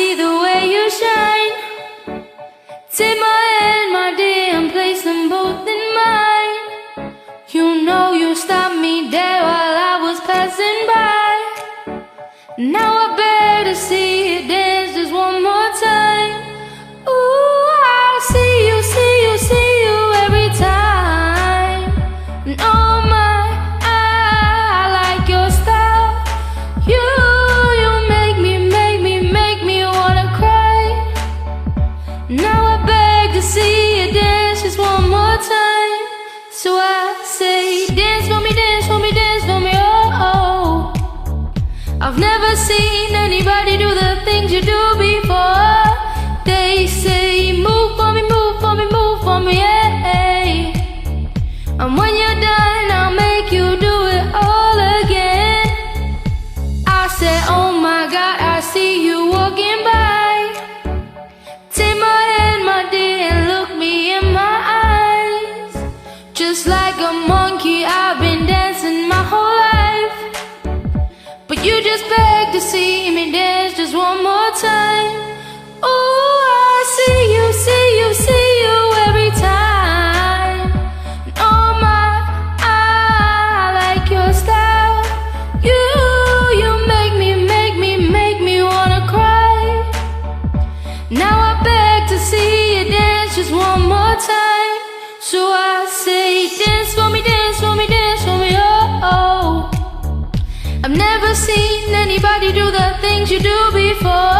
see the way you shine. Take my hand, my dear, and place them both in mine. You know you stopped me there while I was passing by. Now I better see you dance just one more time. Ooh, I see you, see you, see you every time. And oh my, I like your style. You make me wanna cry. Now I beg to see you dance just one more time. So I say, dance for me, dance for me, dance for me, oh, oh. I've never seen anybody do the things you do before. They say, move for me, move for me, move for me, yeah. And when you're done, I'll make you do it all again. I said, oh my God, I see you walking by. Take my hand, my dear, and look me in my eyes. Just like a monkey, I've been dancing my whole life. But you just beg to see me dance just one more time. Oh, I see you, see you, see you every time. And oh my, I like your style. You make me wanna cry. Now I beg to see you dance just one more time. So I say, dance for me, dance for me, dance for me, oh, oh. I've never seen anybody do the things you do before.